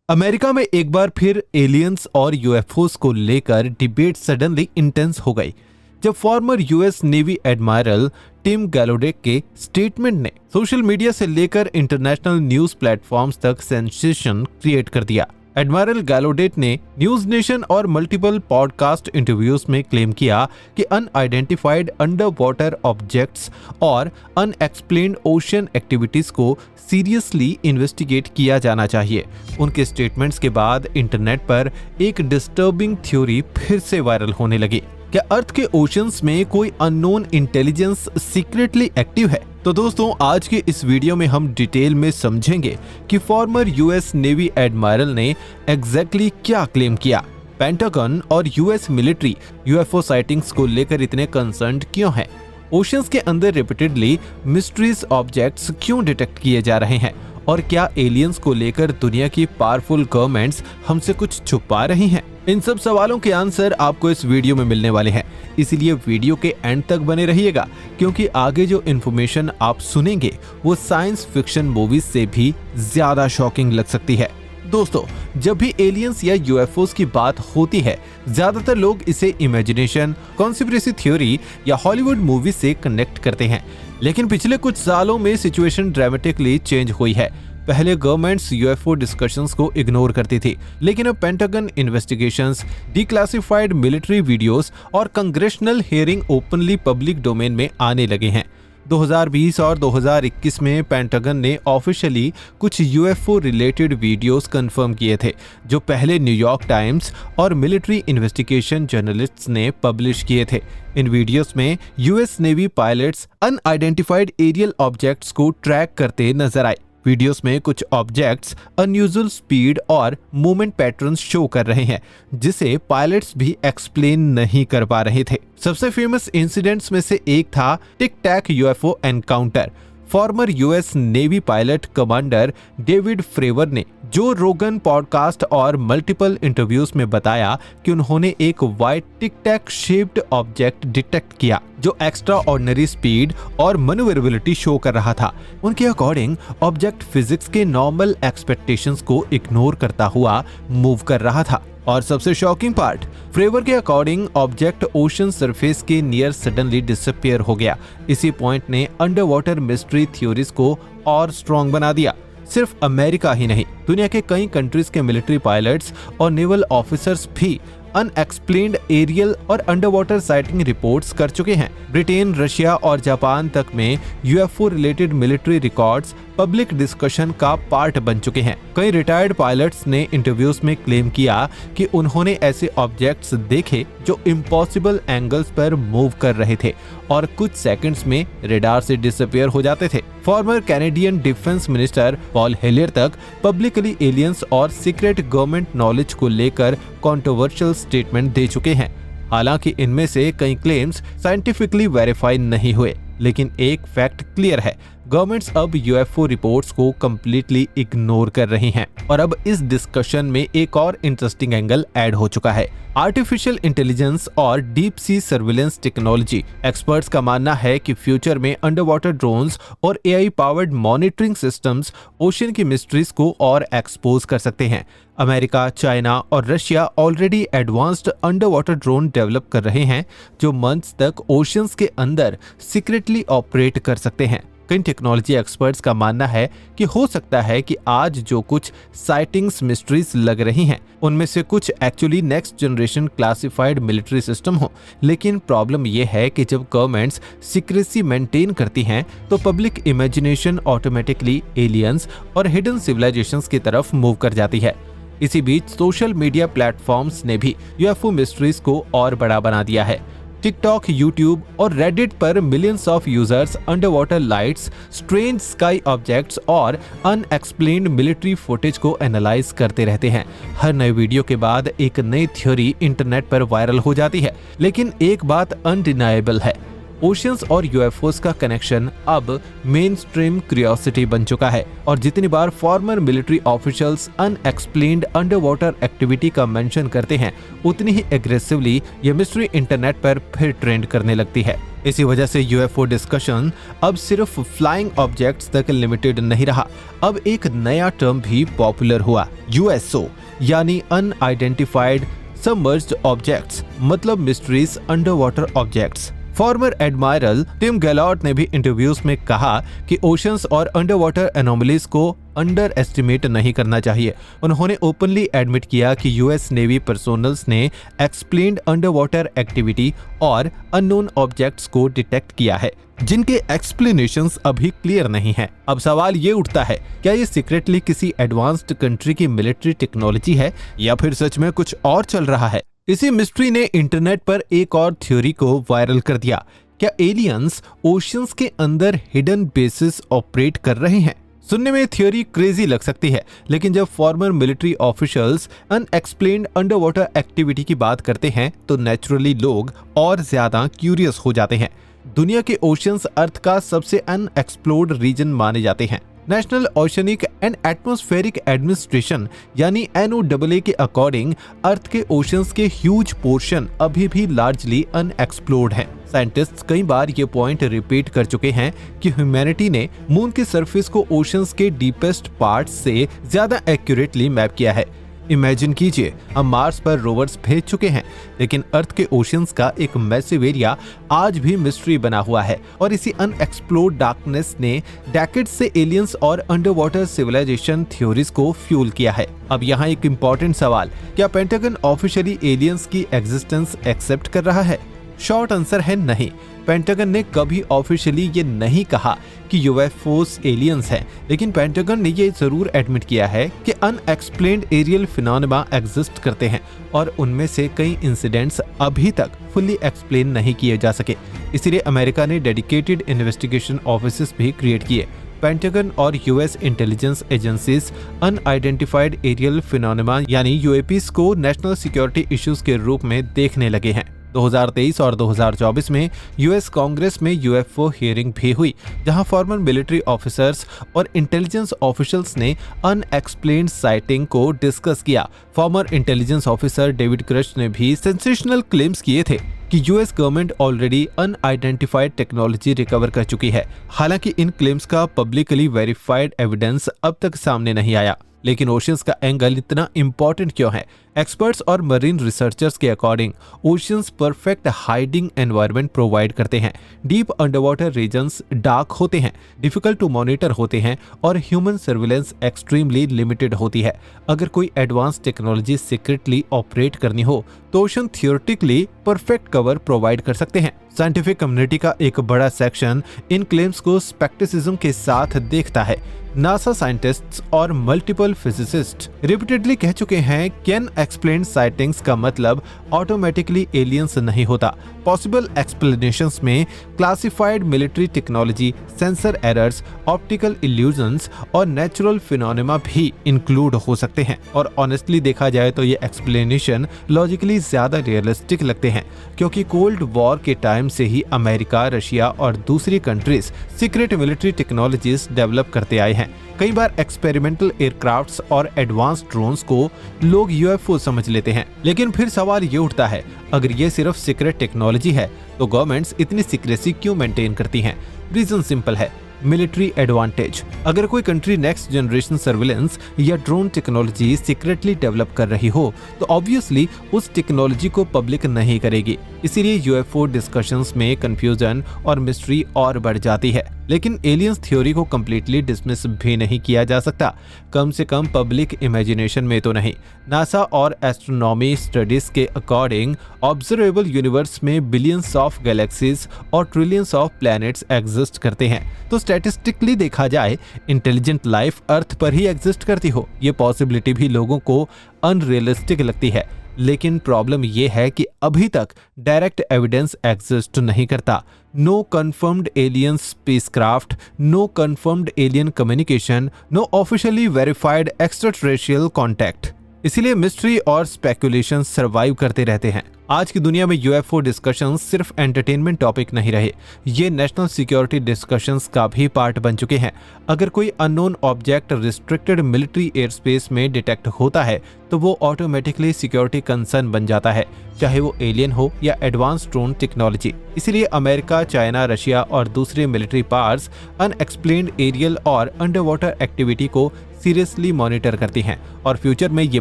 America में एक बार फिर एलियंस और यूएफओस को लेकर डिबेट सडनली इंटेंस हो गई जब former US navy admiral Tim Gallaudet के स्टेटमेंट ने सोशल मीडिया से लेकर इंटरनेशनल न्यूज प्लेटफॉर्म्स तक सेंसेशन क्रिएट कर दिया। एडमायरल गैलोडेक ने न्यूज नेशन और मल्टीपल पॉडकास्ट इंटरव्यूज में क्लेम किया कि अनआइडेंटिफाइड अंडर वाटर ऑब्जेक्ट्स और अनएक्सप्लेन्ड ओशन एक्टिविटीज को सीरियसली इन्वेस्टिगेट किया जाना चाहिए। उनके स्टेटमेंट्स के बाद इंटरनेट पर एक डिस्टर्बिंग थ्योरी फिर से वायरल होने लगी। क्या अर्थ के ओशंस में कोई अननोन इंटेलिजेंस सीक्रेटली एक्टिव है? तो दोस्तों, आज के इस वीडियो में हम डिटेल में समझेंगे कि फॉर्मर यूएस नेवी एडमायरल ने एग्जैक्टली क्या क्लेम किया। पेंटागन और यूएस मिलिट्री यूएफओ साइटिंग्स को लेकर इतने कंसर्न्ड क्यों हैं? ओशंस के अंदर रिपीटेडली मिस्ट्रीज ऑब्जेक्ट्स क्यों डिटेक्ट किए जा रहे हैं? और क्या एलियंस को लेकर दुनिया की पावरफुल गवर्नमेंट्स हमसे कुछ छुपा रही हैं? इन सब सवालों के आंसर आपको इस वीडियो में मिलने वाले हैं, इसीलिए वीडियो के एंड तक बने रहिएगा, क्योंकि आगे जो इन्फॉर्मेशन आप सुनेंगे वो साइंस फिक्शन मूवीज से भी ज्यादा शॉकिंग लग सकती है। दोस्तों, जब भी एलियंस या यूएफओस की बात होती है, ज्यादातर लोग इसे इमेजिनेशन, कॉन्स्पिरेसी थ्योरी या हॉलीवुड मूवी से कनेक्ट करते हैं। लेकिन पिछले कुछ सालों में सिचुएशन ड्रामेटिकली चेंज हुई है। पहले गवर्नमेंट्स यूएफओ डिस्कशंस को इग्नोर करती थी, लेकिन अब pentagon investigations, declassified military videos और congressional hearing openly public domain में आने लगे हैं। 2020 और 2021 में पेंटागन ने ऑफिशियली कुछ यूएफओ रिलेटेड वीडियोस कंफर्म किए थे, जो पहले न्यूयॉर्क टाइम्स और मिलिट्री इन्वेस्टिगेशन जर्नलिस्ट्स ने पब्लिश किए थे। इन वीडियोस में US navy pilots unidentified aerial objects को ट्रैक करते नजर आए। वीडियोस में कुछ ऑब्जेक्ट्स अनयूजुअल स्पीड और मूवमेंट पैटर्न्स शो कर रहे हैं, जिसे पायलट्स भी एक्सप्लेन नहीं कर पा रहे थे। सबसे फेमस इंसिडेंट्स में से एक था tic tac UFO encounter. Former US navy pilot commander David Fravor ने जो रोगन पॉडकास्ट और मल्टीपल इंटरव्यूज में बताया कि उन्होंने एक वाइट टिक टैक शेप्ड ऑब्जेक्ट डिटेक्ट किया जो एक्स्ट्रा ऑर्डिनरी स्पीड और मैन्युवरेबिलिटी शो कर रहा था। उनके अकॉर्डिंग ऑब्जेक्ट फिजिक्स के नॉर्मल एक्सपेक्टेशंस को इग्नोर करता हुआ मूव कर रहा था। और सबसे शॉकिंग पार्ट, फ्रेवर के अकॉर्डिंग ऑब्जेक्ट ओशन सरफेस के नियर सडनली डिसअपीयर हो गया। इसी पॉइंट ने अंडर वाटर मिस्ट्री थ्योरीज को और स्ट्रॉन्ग बना दिया। सिर्फ अमेरिका ही नहीं, दुनिया के कई कंट्रीज के मिलिट्री पायलट्स और नेवल ऑफिसर्स भी अनएक्सप्लेन्ड एरियल और अंडर वाटर साइटिंग रिपोर्ट्स कर चुके हैं। ब्रिटेन, रशिया और जापान तक में UFO related military records public discussion का पार्ट बन चुके हैं। कई रिटायर्ड पायलट्स ने इंटरव्यूज में क्लेम किया कि उन्होंने ऐसे ऑब्जेक्ट्स देखे जो इम्पॉसिबल एंगल्स पर मूव कर रहे थे और कुछ सेकंड्स में रडार से डिसअपीयर हो जाते थे। Former Canadian defence minister Paul Hellyer तक पब्लिकली एलियंस और सीक्रेट गवर्नमेंट नॉलेज को लेकर कंट्रोवर्शियल स्टेटमेंट दे चुके हैं। हालांकि इनमें से कई क्लेम्स साइंटिफिकली वेरीफाई नहीं हुए, लेकिन एक फैक्ट क्लियर है, गवर्नमेंट्स अब यूएफओ रिपोर्ट्स को कंप्लीटली इग्नोर कर रही हैं। और अब इस डिस्कशन में एक और इंटरेस्टिंग एंगल ऐड हो चुका है, आर्टिफिशियल इंटेलिजेंस और deep sea surveillance technology. Experts का मानना है कि फ्यूचर में अंडर वाटर ड्रोन्स और AI powered monitoring systems ocean की मिस्ट्रीज को और एक्सपोज कर सकते हैं। अमेरिका, चाइना और Russia already advanced under water drone develop कर रहे हैं, जो मंथ्स तक ओशंस के अंदर सीक्रेटली ऑपरेट कर सकते हैं। कई टेक्नोलॉजी एक्सपर्ट्स का मानना है कि हो सकता है कि आज जो कुछ साइटिंग्स मिस्ट्रीज लग रही हैं, उनमें से कुछ actually next generation classified military system हो। लेकिन प्रॉब्लम यह है कि जब गवर्नमेंट्स सीक्रेसी मेंटेन करती हैं, तो पब्लिक इमेजिनेशन ऑटोमेटिकली एलियंस और हिडन सिविलाइजेशंस की तरफ मूव कर जाती है। इसी बीच सोशल मीडिया प्लेटफॉर्म्स ने भी यूएफओ मिस्ट्रीज को और बड़ा बना दिया है। टिकटॉक, यूट्यूब और रेडिट पर millions of users under water lights, strange sky objects और अनएक्सप्लेन्ड मिलिट्री फुटेज को एनालाइज करते रहते हैं। हर नए वीडियो के बाद एक नई थ्योरी इंटरनेट पर वायरल हो जाती है। लेकिन एक बात अनडिनाएबल है, ओशियंस और यूएफओस का कनेक्शन अब मेन स्ट्रीम क्यूरियोसिटी बन चुका है और जितनी बार former military officials unexplained underwater activity का मेंशन करते हैं, उतनी ही एग्रेसिवली ये मिस्ट्री इंटरनेट पर फिर ट्रेंड करने लगती है। इसी वजह से यूएफओ डिस्कशन अब सिर्फ फ्लाइंग ऑब्जेक्ट्स तक लिमिटेड नहीं रहा, अब एक नया टर्म भी पॉपुलर हुआ, यूएसओ, यानी अनआइडेंटिफाइड सबमर्ज्ड ऑब्जेक्ट्स, मतलब mysteries underwater objects. Former admiral Tim Gallaudet ने भी इंटरव्यूज में कहा कि ओशंस और अंडर वाटर एनोमलीज को अंडर एस्टिमेट नहीं करना चाहिए। उन्होंने ओपनली एडमिट किया कि यूएस नेवी पर्सोनल्स ने एक्सप्लेन्ड अंडर वाटर एक्टिविटी और अननोन ऑब्जेक्ट्स को डिटेक्ट किया है, जिनके एक्सप्लेनेशंस अभी क्लियर नहीं है। अब सवाल ये उठता है, क्या ये सीक्रेटली किसी एडवांस्ड कंट्री की मिलिट्री टेक्नोलॉजी है या फिर सच में कुछ और चल रहा है? इसी मिस्ट्री ने इंटरनेट पर एक और थ्योरी को वायरल कर दिया। क्या एलियंस ओशियंस के अंदर हिडन बेसिस ऑपरेट कर रहे हैं? सुनने में थ्योरी क्रेजी लग सकती है, लेकिन जब farmer military officials unexplained underwater activity की बात करते हैं तो नेचुरली लोग और ज्यादा क्यूरियस हो जाते हैं। दुनिया के ओशियंस अर्थ का सबसे अनएक्सप्लोर्ड रीजन माने जाते हैं। National oceanic and atmospheric administration यानी NOAA के अकॉर्डिंग अर्थ के ओशंस के ह्यूज पोर्शन अभी भी लार्जली अनएक्सप्लोर्ड हैं। साइंटिस्ट्स कई बार ये पॉइंट रिपीट कर चुके हैं कि ह्यूमैनिटी ने मून के सरफेस को ओशंस के डीपेस्ट पार्ट से ज्यादा एक्यूरेटली मैप किया है। इमेजिन कीजिए, हम मार्स पर रोवर्स भेज चुके हैं, लेकिन अर्थ के ओशियंस का एक मैसिव एरिया आज भी मिस्ट्री बना हुआ है और इसी अनएक्सप्लोर्ड डार्कनेस ने डेकेड्स से एलियंस और अंडर वाटर सिविलाइजेशन थ्योरीज को फ्यूल किया है। अब यहाँ एक इम्पोर्टेंट सवाल, क्या पेंटागन ऑफिशियली एलियंस की एग्जिस्टेंस एक्सेप्ट कर रहा है? शॉर्ट आंसर है नहीं। पेंटागन ने कभी ऑफिशियली ये नहीं कहा कि यूएफओस एलियंस हैं, लेकिन पेंटागन ने ये जरूर एडमिट किया है कि अनएक्सप्लेन्ड एरियल फिनोमेना एग्जिस्ट करते हैं और उनमें से कई इंसिडेंट्स अभी तक फुल्ली एक्सप्लेन नहीं किए जा सके। इसीलिए अमेरिका ने डेडिकेटेड इन्वेस्टिगेशन ऑफिसेस भी क्रिएट किए। पेंटागन और US intelligence agencies unidentified aerial phenomena यानी यूएपीज को नेशनल सिक्योरिटी इश्यूज के रूप में देखने लगे हैं। 2023 और 2024 में यूएस कांग्रेस में यूएफओ हियरिंग भी हुई, जहां फॉर्मर मिलिट्री ऑफिसर्स और इंटेलिजेंस ऑफिशियल्स ने अनएक्सप्लेन्ड साइटिंग को डिस्कस किया। Farmer intelligence officer David crush ने भी सेंसेशनल क्लेम्स किए थे कि US government already unidentified technology recover कर चुकी है। हालांकि इन क्लेम्स का पब्लिकली वेरीफाइड एविडेंस अब तक सामने नहीं आया। लेकिन ओशियंस का एंगल इतना इंपॉर्टेंट क्यों है? एक्सपर्ट्स और मरीन रिसर्चर्स के according oceans perfect hiding environment provide करते हैं। डीप अंडरवाटर रीजन्स डार्क होते हैं, डिफिकल्ट टू मॉनिटर होते हैं और ह्यूमन सर्विलेंस एक्सट्रीमली लिमिटेड होती है। अगर कोई एडवांस टेक्नोलॉजी सीक्रेटली ऑपरेट करनी हो तो ocean theoretically perfect cover provide कर सकते हैं। साइंटिफिक कम्युनिटी का एक बड़ा सेक्शन इन क्लेम्स को स्पेक्टिसिज्म के साथ देखता है। नासा साइंटिस्ट्स और मल्टीपल फिजिसिस्ट रिपीटेडली कह चुके हैं कि अनएक्सप्लेन्ड साइटिंग्स का मतलब ऑटोमेटिकली एलियंस नहीं होता। पॉसिबल एक्सप्लेनेशंस में classified military technology, sensor errors, optical illusions और नेचुरल फिनोमेना भी इंक्लूड हो सकते हैं। और ऑनेस्टली देखा जाए तो ये एक्सप्लेनेशन लॉजिकली ज्यादा रियलिस्टिक लगते हैं, क्योंकि कोल्ड वॉर के टाइम से ही अमेरिका, रशिया और दूसरी countries secret military technologies develop करते आए हैं। कई बार एक्सपेरिमेंटल एयरक्राफ्ट्स और एडवांस ड्रोन्स को लोग यूएफओ समझ लेते हैं। लेकिन फिर सवाल ये उठता है, अगर ये सिर्फ सीक्रेट टेक्नोलॉजी है तो गवर्नमेंट्स इतनी सीक्रेसी क्यों मेंटेन करती हैं? रीजन सिंपल है, मिलिट्री एडवांटेज। अगर कोई कंट्री नेक्स्ट जनरेशन सर्विलेंस या ड्रोन टेक्नोलॉजी सीक्रेटली डेवलप कर रही हो तो ऑब्वियसली उस टेक्नोलॉजी को पब्लिक नहीं करेगी। इसीलिए यूएफओ डिस्कशंस में कंफ्यूजन और मिस्ट्री और बढ़ जाती है। लेकिन एलियंस थ्योरी को कंप्लीटली डिसमिस भी नहीं किया जा सकता, कम से कम पब्लिक इमेजिनेशन में तो नहीं। नासा और एस्ट्रोनॉमी स्टडीज के अकॉर्डिंग ऑब्जर्वेबल यूनिवर्स में बिलियंस ऑफ गैलेक्सीज और ट्रिलियंस ऑफ प्लैनेट्स एग्जिस्ट करते हैं। तो स्टैटिस्टिकली देखा जाए इंटेलिजेंट लाइफ अर्थ पर ही एग्जिस्ट करती हो, ये पॉसिबिलिटी भी लोगों को अनरियलिस्टिक लगती है। लेकिन प्रॉब्लम ये है कि अभी तक डायरेक्ट एविडेंस एग्जिस्ट नहीं करता। No confirmed alien spacecraft, no confirmed alien communication, no officially verified extraterrestrial contact. इसीलिए मिस्ट्री और स्पेकुलेशन सर्वाइव करते रहते हैं। आज की दुनिया में यूएफओ डिस्कशंस सिर्फ एंटरटेनमेंट टॉपिक नहीं रहे, ये नेशनल सिक्योरिटी डिस्कशंस का भी पार्ट बन चुके हैं। अगर कोई unknown object restricted military air space में डिटेक्ट होता है तो वो ऑटोमेटिकली सिक्योरिटी कंसर्न बन जाता है, चाहे वो एलियन हो या एडवांस ड्रोन टेक्नोलॉजी। इसीलिए अमेरिका, चाइना, रशिया और दूसरे मिलिट्री पावर्स अनएक्सप्लेन्ड एरियल और अंडर वाटर एक्टिविटी को सीरियसली मॉनिटर करती हैं और फ्यूचर में ये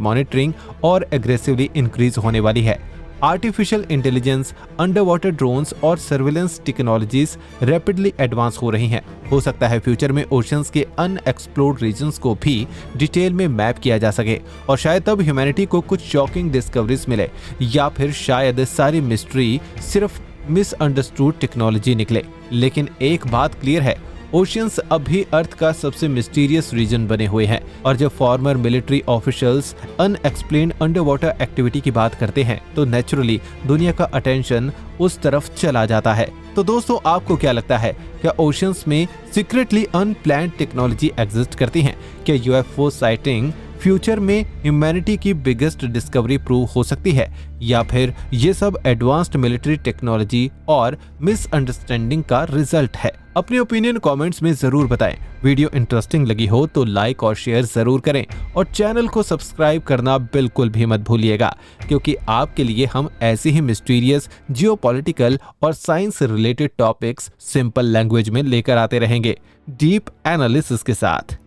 मॉनिटरिंग और एग्रेसिवली इंक्रीज होने वाली है। Artificial intelligence, under water drones और सर्विलेंस टेक्नोलॉजीज रैपिडली एडवांस हो रही हैं। हो सकता है फ्यूचर में ओशंस के अनएक्सप्लोर्ड रीजन्स को भी डिटेल में मैप किया जा सके और शायद तब ह्यूमैनिटी को कुछ शॉकिंग डिस्कवरीज मिले, या फिर शायद सारी मिस्ट्री सिर्फ मिसअंडरस्टूड टेक्नोलॉजी निकले। लेकिन एक बात क्लियर है, ओशियंस अब भी अर्थ का सबसे मिस्टीरियस रीजन बने हुए हैं और जब farmer military officials unexplained underwater activity की बात करते हैं तो नेचुरली दुनिया का अटेंशन उस तरफ चला जाता है। तो दोस्तों, आपको क्या लगता है, क्या ओशियंस में सीक्रेटली अनप्लान्ड टेक्नोलॉजी एग्जिस्ट करती हैं? क्या यूएफओ साइटिंग फ्यूचर में ह्यूमैनिटी की बिगेस्ट डिस्कवरी प्रूव हो सकती है, या फिर ये सब एडवांस्ड मिलिट्री टेक्नोलॉजी और मिसअंडरस्टैंडिंग का रिजल्ट है? अपने ओपिनियन कमेंट्स में जरूर बताएं। वीडियो इंटरेस्टिंग लगी हो तो लाइक और शेयर जरूर करें और चैनल को सब्सक्राइब करना बिल्कुल भी मत भूलिएगा, क्योंकि आपके लिए हम ऐसे ही मिस्टीरियस, जियोपॉलिटिकल और science related topics simple language में लेकर आते रहेंगे, डीप एनालिसिस के साथ।